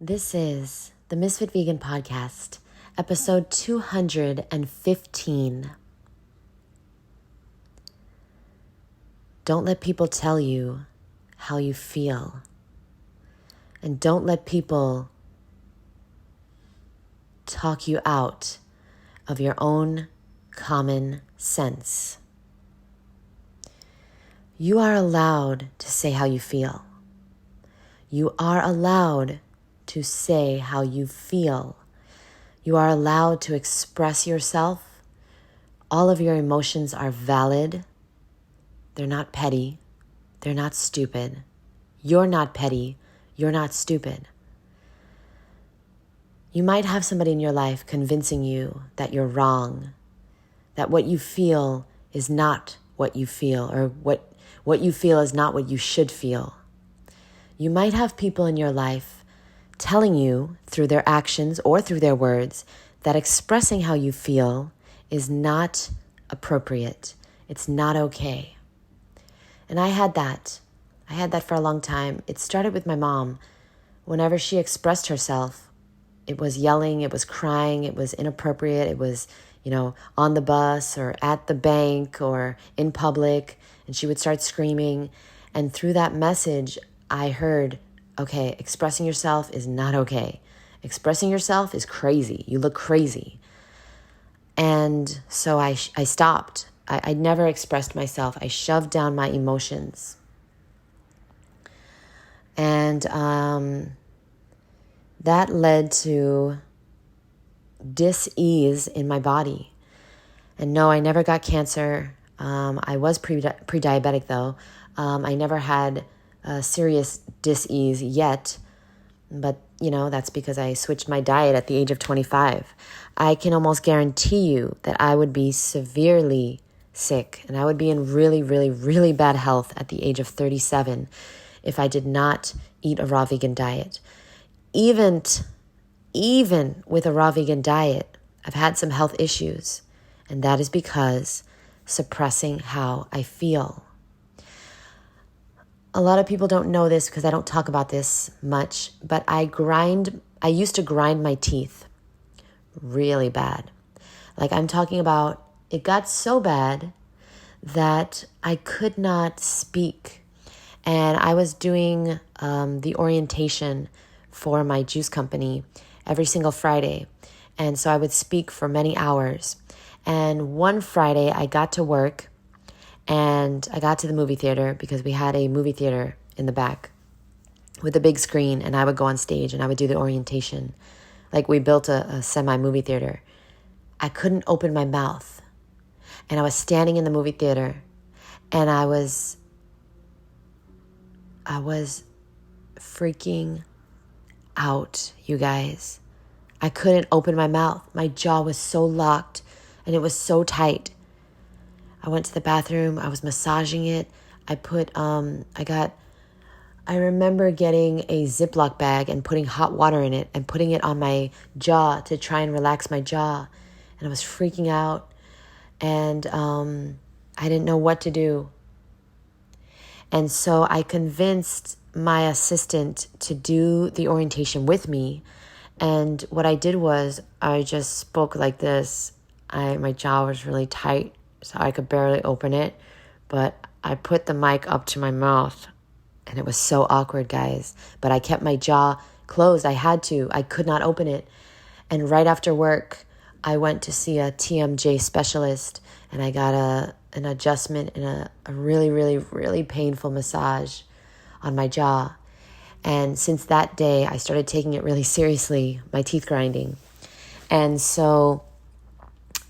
This is the Ms.FitVegan podcast, episode 215. Don't let people tell you how you feel. And don't let people talk you out of your own common sense. You are allowed to say how you feel. You are allowed to say how you feel. You are allowed to express yourself. All of your emotions are valid. They're not petty. They're not stupid. You're not petty. You're not stupid. You might have somebody in your life convincing you that you're wrong, that what you feel is not what you feel, or what you feel is not what you should feel. You might have people in your life telling you through their actions or through their words that expressing how you feel is not appropriate. It's not okay. And I had that. I had that for a long time. It started with my mom. Whenever she expressed herself, it was yelling, it was crying, it was inappropriate. It was, on the bus or at the bank or in public, and she would start screaming. And through that message, I heard, okay, expressing yourself is not okay. Expressing yourself is crazy. You look crazy. And so I stopped. I never expressed myself. I shoved down my emotions. And that led to dis-ease in my body. And no, I never got cancer. I was pre-diabetic though. I never had serious dis-ease yet, but that's because I switched my diet at the age of 25. I can almost guarantee you that I would be severely sick and I would be in really, really, really bad health at the age of 37 if I did not eat a raw vegan diet. Even with a raw vegan diet, I've had some health issues, and that is because suppressing how I feel. A lot of people don't know this because I don't talk about this much, but I used to grind my teeth really bad. Like I'm talking about, it got so bad that I could not speak. And I was doing the orientation for my juice company every single Friday. And so I would speak for many hours. And one Friday I got to work and I got to the movie theater because we had a movie theater in the back with a big screen, and I would go on stage and I would do the orientation. Like we built a semi-movie theater. I couldn't open my mouth. And I was standing in the movie theater and I was freaking out, you guys. I couldn't open my mouth. My jaw was so locked and it was so tight. I went to the bathroom. I was massaging it. I remember getting a Ziploc bag and putting hot water in it and putting it on my jaw to try and relax my jaw. And I was freaking out. And I didn't know what to do. And so I convinced my assistant to do the orientation with me. And what I did was I just spoke like this. My jaw was really tight, so I could barely open it. But I put the mic up to my mouth, and it was so awkward, guys. But I kept my jaw closed. I had to. I could not open it. And right after work, I went to see a TMJ specialist, and I got an adjustment and a really, really, really painful massage on my jaw. And since that day, I started taking it really seriously, my teeth grinding. And so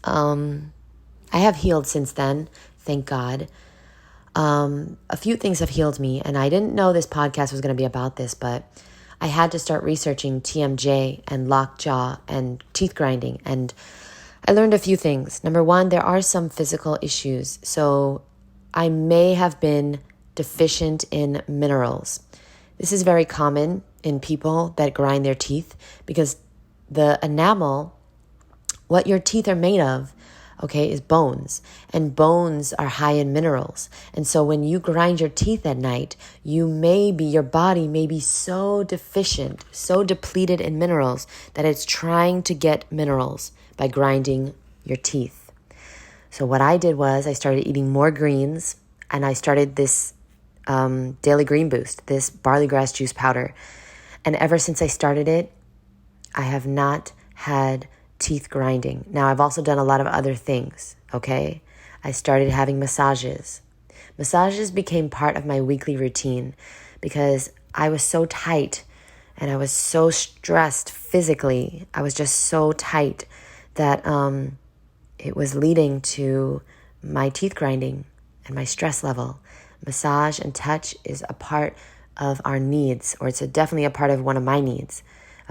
I have healed since then, thank God. A few things have healed me, and I didn't know this podcast was going to be about this, but I had to start researching TMJ and locked jaw and teeth grinding, and I learned a few things. Number one, there are some physical issues. So I may have been deficient in minerals. This is very common in people that grind their teeth because the enamel, what your teeth are made of, okay, is bones. And bones are high in minerals. And so when you grind your teeth at night, your body may be so deficient, so depleted in minerals that it's trying to get minerals by grinding your teeth. So what I did was I started eating more greens, and I started this Daily Green Boost, this barley grass juice powder. And ever since I started it, I have not had teeth grinding. Now, I've also done a lot of other things, okay? I started having massages. Massages became part of my weekly routine because I was so tight and I was so stressed physically. I was just so tight that it was leading to my teeth grinding and my stress level. Massage and touch is a part of our needs, or it's definitely a part of one of my needs.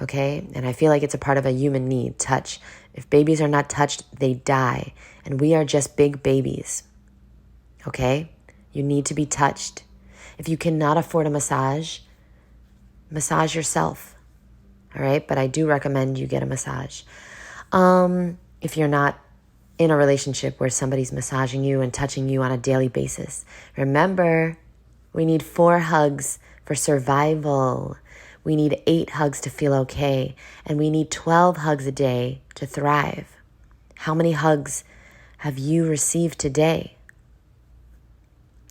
Okay? And I feel like it's a part of a human need, touch. If babies are not touched, they die. And we are just big babies. Okay? You need to be touched. If you cannot afford a massage yourself. All right? But I do recommend you get a massage. If you're not in a relationship where somebody's massaging you and touching you on a daily basis. Remember, we need 4 hugs for survival. We need 8 hugs to feel okay. And we need 12 hugs a day to thrive. How many hugs have you received today?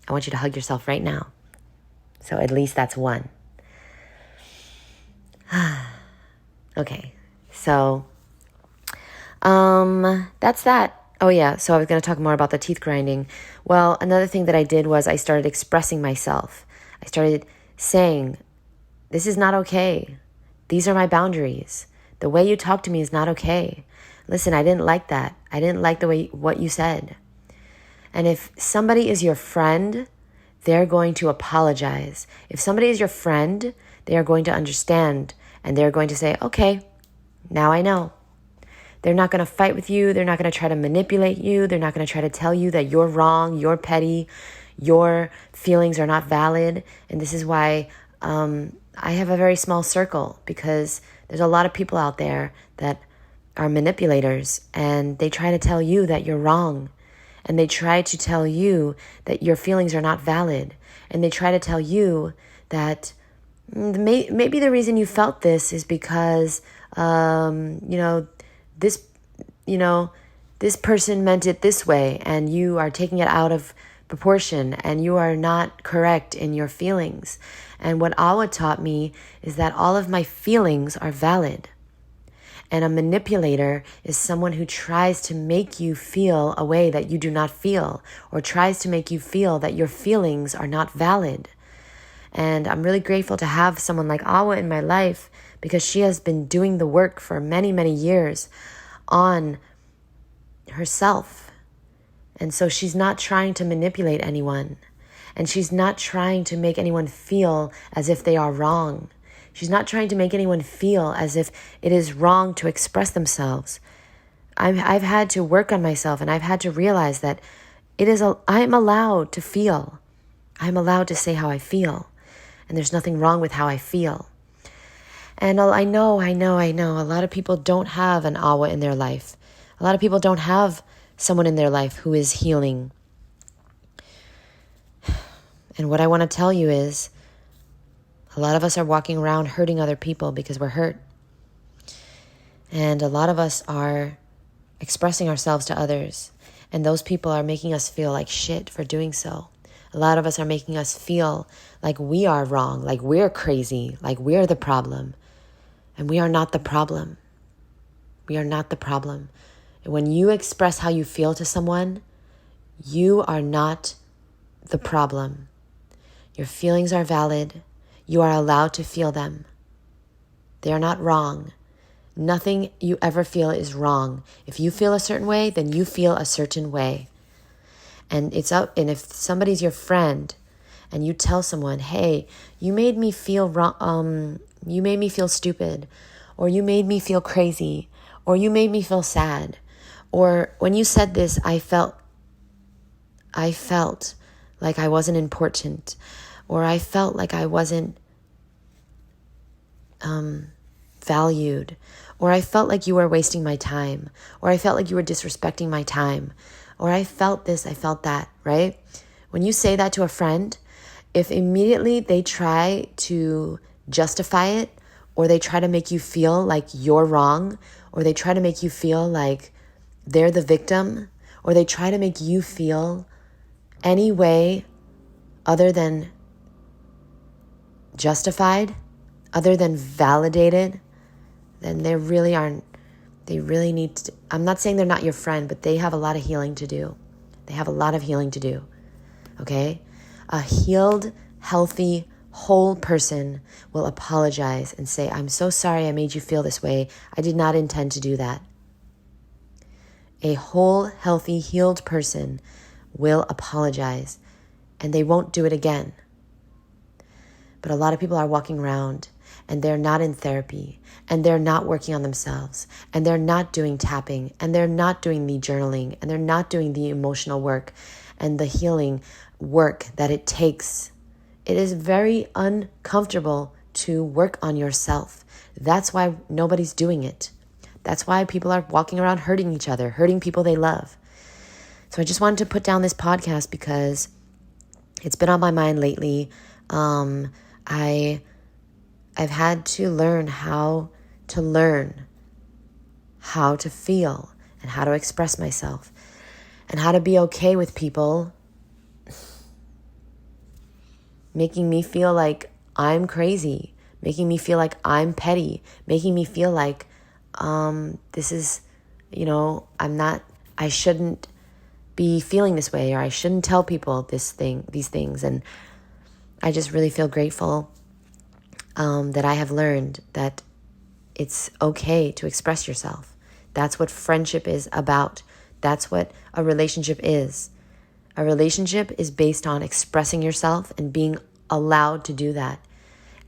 I want you to hug yourself right now. So at least that's 1. Okay, so that's that. Oh yeah, so I was going to talk more about the teeth grinding. Well, another thing that I did was I started expressing myself. I started saying, this is not okay. These are my boundaries. The way you talk to me is not okay. Listen, I didn't like that. I didn't like what you said. And if somebody is your friend, they're going to apologize. If somebody is your friend, they are going to understand and they're going to say, okay, now I know. They're not going to fight with you. They're not going to try to manipulate you. They're not going to try to tell you that you're wrong, you're petty, your feelings are not valid. And this is why I have a very small circle, because there's a lot of people out there that are manipulators, and they try to tell you that you're wrong. And they try to tell you that your feelings are not valid. And they try to tell you that maybe the reason you felt this is because, this person meant it this way, and you are taking it out of proportion, and you are not correct in your feelings. And what Awa taught me is that all of my feelings are valid. And a manipulator is someone who tries to make you feel a way that you do not feel, or tries to make you feel that your feelings are not valid. And I'm really grateful to have someone like Awa in my life, because she has been doing the work for many, many years on herself. And so she's not trying to manipulate anyone. And she's not trying to make anyone feel as if they are wrong. She's not trying to make anyone feel as if it is wrong to express themselves. I've had to work on myself, and I've had to realize that I'm allowed to feel. I'm allowed to say how I feel. And there's nothing wrong with how I feel. And I know, a lot of people don't have an Awa in their life. A lot of people don't have someone in their life who is healing. And what I want to tell you is, a lot of us are walking around hurting other people because we're hurt. And a lot of us are expressing ourselves to others. And those people are making us feel like shit for doing so. A lot of us are making us feel like we are wrong, like we're crazy, like we're the problem. And we are not the problem. We are not the problem. And when you express how you feel to someone, you are not the problem. Your feelings are valid. You are allowed to feel them. They are not wrong. Nothing you ever feel is wrong. If you feel a certain way, then you feel a certain way. And if somebody's your friend and you tell someone, hey, you made me feel wrong, you made me feel stupid, or you made me feel crazy, or you made me feel sad, or when you said this, I felt like I wasn't important, or I felt like I wasn't valued, or I felt like you were wasting my time, or I felt like you were disrespecting my time, or I felt this, I felt that, right? When you say that to a friend, if immediately they try to justify it, or they try to make you feel like you're wrong, or they try to make you feel like they're the victim, or they try to make you feel any way other than justified, other than validated, then they really need to, I'm not saying they're not your friend, but they have a lot of healing to do. They have a lot of healing to do, okay? A healed, healthy, whole person will apologize and say, I'm so sorry I made you feel this way. I did not intend to do that. A whole, healthy, healed person will apologize, and they won't do it again. But a lot of people are walking around and they're not in therapy, and they're not working on themselves, and they're not doing tapping, and they're not doing the journaling, and they're not doing the emotional work and the healing work that it takes. It is very uncomfortable to work on yourself. That's why nobody's doing it. That's why people are walking around hurting each other, hurting people they love. So I just wanted to put down this podcast because it's been on my mind lately. I've had to learn how to feel and how to express myself and how to be okay with people making me feel like I'm crazy, making me feel like I'm petty, making me feel like this is, I shouldn't be feeling this way, or I shouldn't tell people these things. And I just really feel grateful that I have learned that it's okay to express yourself. That's what friendship is about. That's what a relationship is. A relationship is based on expressing yourself and being allowed to do that.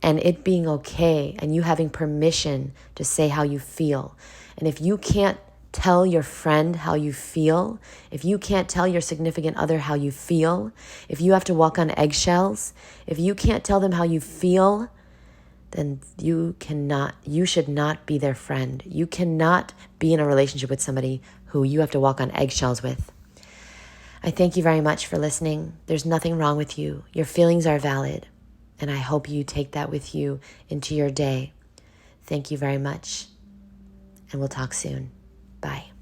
And it being okay, and you having permission to say how you feel. And if you can't tell your friend how you feel, if you can't tell your significant other how you feel, if you have to walk on eggshells, if you can't tell them how you feel, then you should not be their friend. You cannot be in a relationship with somebody who you have to walk on eggshells with. I thank you very much for listening. There's nothing wrong with you. Your feelings are valid, and I hope you take that with you into your day. Thank you very much, and we'll talk soon. Bye.